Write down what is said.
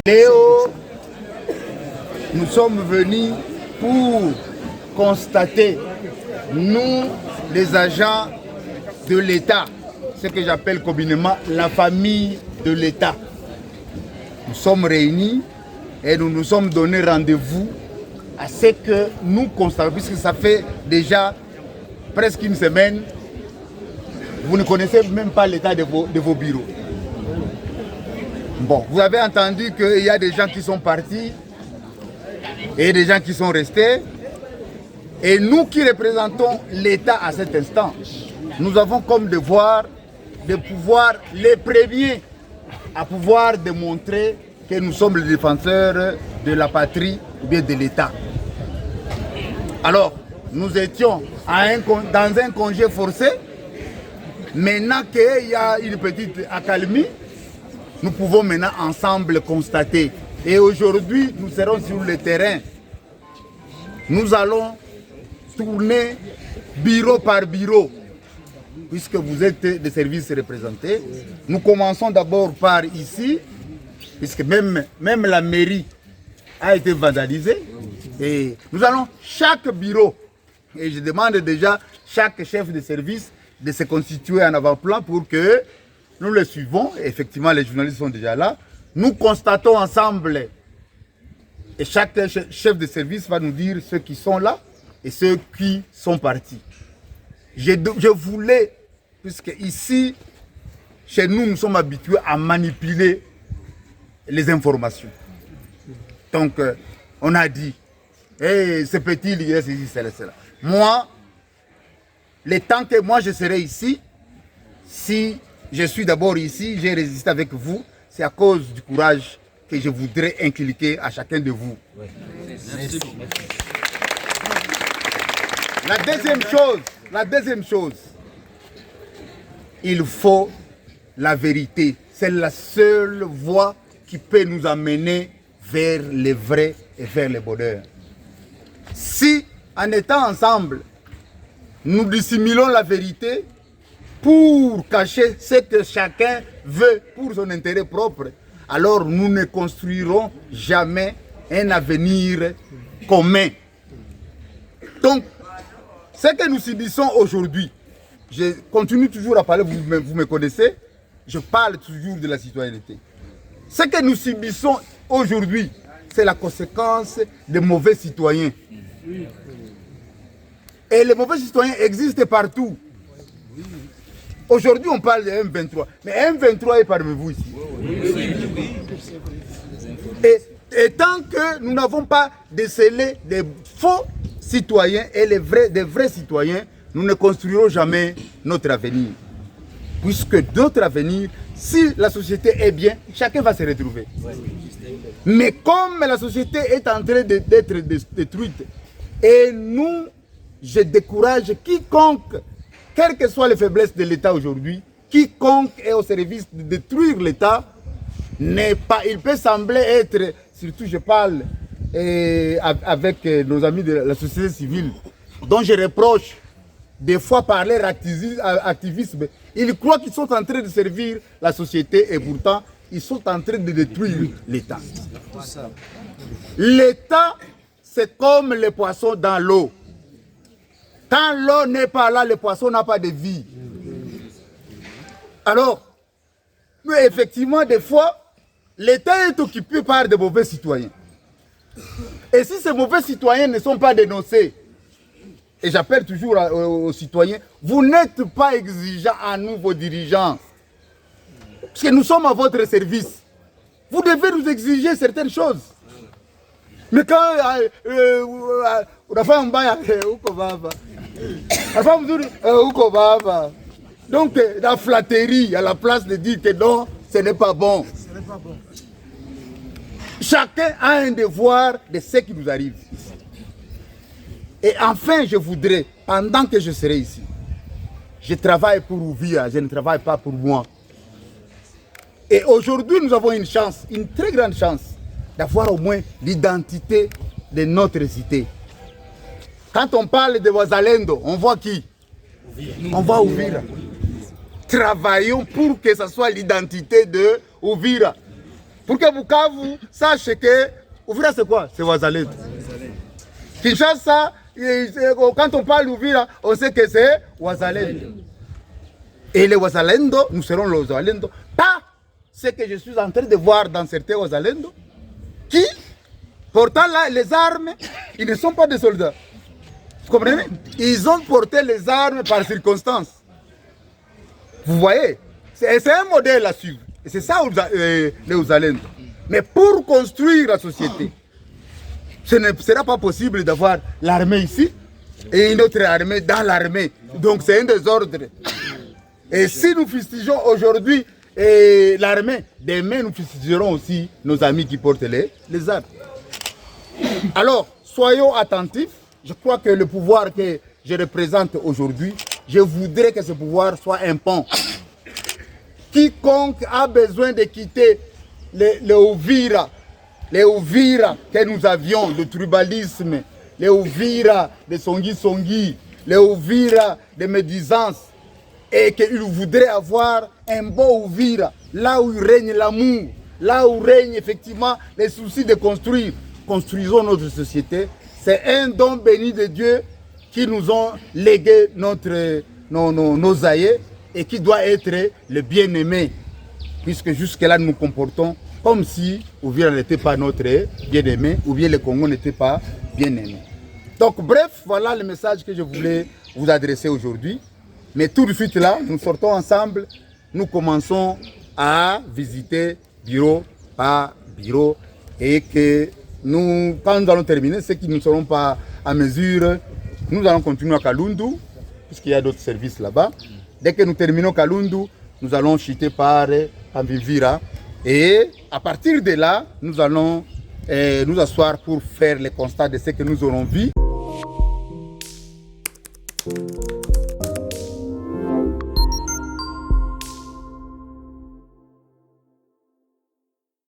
Léo, nous sommes venus pour constater, nous, les agents de l'État, ce que j'appelle communément la famille de l'État. Nous sommes réunis et nous nous sommes donné rendez-vous à ce que nous constatons, puisque ça fait déjà presque une semaine, vous ne connaissez même pas l'état de vos bureaux. Bon, vous avez entendu qu'il y a des gens qui sont partis et des gens qui sont restés. Et nous qui représentons l'État à cet instant, nous avons comme devoir de pouvoir les premiers à pouvoir démontrer que nous sommes les défenseurs de la patrie ou bien de l'État. Alors, nous étions dans un congé forcé. Maintenant qu'il y a une petite accalmie, nous pouvons maintenant ensemble constater. Et aujourd'hui, nous serons sur le terrain. Nous allons tourner bureau par bureau, puisque vous êtes des services représentés. Nous commençons d'abord par ici, puisque même la mairie a été vandalisée. Et nous allons chaque bureau, et je demande déjà chaque chef de service de se constituer en avant-plan pour que nous le suivons. Effectivement, les journalistes sont déjà là. Nous constatons ensemble et chaque chef de service va nous dire ceux qui sont là et ceux qui sont partis. Je voulais, puisque ici, chez nous, nous sommes habitués à manipuler les informations. Donc, on a dit, hey, ce petit, il reste ici, c'est là. Moi, le temps que moi je serai ici, si je suis d'abord ici, j'ai résisté avec vous, c'est à cause du courage que je voudrais inculquer à chacun de vous. Oui. Merci. La deuxième chose, il faut la vérité. C'est la seule voie qui peut nous amener vers le vrai et vers le bonheur. Si, en étant ensemble, nous dissimulons la vérité pour cacher ce que chacun veut pour son intérêt propre, alors nous ne construirons jamais un avenir commun. Donc, ce que nous subissons aujourd'hui, je continue toujours à parler, vous me connaissez, je parle toujours de la citoyenneté. Ce que nous subissons aujourd'hui, c'est la conséquence des mauvais citoyens. Et les mauvais citoyens existent partout. Aujourd'hui, on parle de M23. Mais M23 est parmi vous ici. Et tant que nous n'avons pas décelé des faux citoyens et des vrais citoyens, nous ne construirons jamais notre avenir. Puisque notre avenir, si la société est bien, chacun va se retrouver. Mais comme la société est en train d'être détruite, et nous, je décourage quiconque, quelles que soient les faiblesses de l'État aujourd'hui, quiconque est au service de détruire l'État, n'est pas, il peut sembler être, surtout je parle avec nos amis de la société civile, dont je reproche des fois par leur activisme, ils croient qu'ils sont en train de servir la société et pourtant ils sont en train de détruire l'État. L'État, c'est comme les poissons dans l'eau. Quand l'eau n'est pas là, le poisson n'a pas de vie. Alors, mais effectivement, des fois, l'État est occupé par de mauvais citoyens. Et si ces mauvais citoyens ne sont pas dénoncés, et j'appelle toujours aux citoyens, vous n'êtes pas exigeants à nous, vos dirigeants. Parce que nous sommes à votre service. Vous devez nous exiger certaines choses. Mais quand la femme Donc, la flatterie, à la place de dire que non, ce n'est pas bon. Chacun a un devoir de ce qui nous arrive ici. Et enfin, je voudrais, pendant que je serai ici, je travaille pour Uvira, je ne travaille pas pour moi. Et aujourd'hui, nous avons une chance, une très grande chance, d'avoir au moins l'identité de notre cité. Quand on parle de Wazalendo, on voit qui? On voit Uvira. Travaillons pour que ce soit l'identité de Uvira. Pour que Bukavu sache que Uvira c'est quoi? C'est Wazalendo. Kinshasa, quand on parle d'Uvira, on sait que c'est Wazalendo. Et les Wazalendo, nous serons les Wazalendo. Pas ce que je suis en train de voir dans certains Wazalendo, qui, portant là les armes, ils ne sont pas des soldats. Vous comprenez? Ils ont porté les armes par circonstance. Vous voyez? C'est un modèle à suivre. Et c'est ça les Wazalendo. Mais pour construire la société, ce ne sera pas possible d'avoir l'armée ici et une autre armée dans l'armée. Donc c'est un désordre. Et si nous fustigeons aujourd'hui l'armée, demain nous fustigerons aussi nos amis qui portent les armes. Alors, soyons attentifs. Je crois que le pouvoir que je représente aujourd'hui, je voudrais que ce pouvoir soit un pont. Quiconque a besoin de quitter les Uvira que nous avions, le tribalisme, les Uvira de Songi, les Uvira de médisance, et qu'il voudrait avoir un beau Uvira, là où il règne l'amour, là où règne effectivement les soucis de construire. Construisons notre société. C'est un don béni de Dieu qui nous ont légué nos aïeux et qui doit être le bien-aimé, puisque jusque-là nous nous comportons comme si Uvira n'était pas notre bien-aimé ou bien le Congo n'était pas bien-aimé. Donc bref, voilà le message que je voulais vous adresser aujourd'hui. Mais tout de suite là, nous sortons ensemble, nous commençons à visiter bureau par bureau et que nous, quand nous allons terminer, ceux qui ne seront pas à mesure, nous allons continuer à Kalundu, puisqu'il y a d'autres services là-bas. Dès que nous terminons Kalundu, nous allons chuter par Uvira. Et à partir de là, nous allons nous asseoir pour faire le constat de ce que nous aurons vu.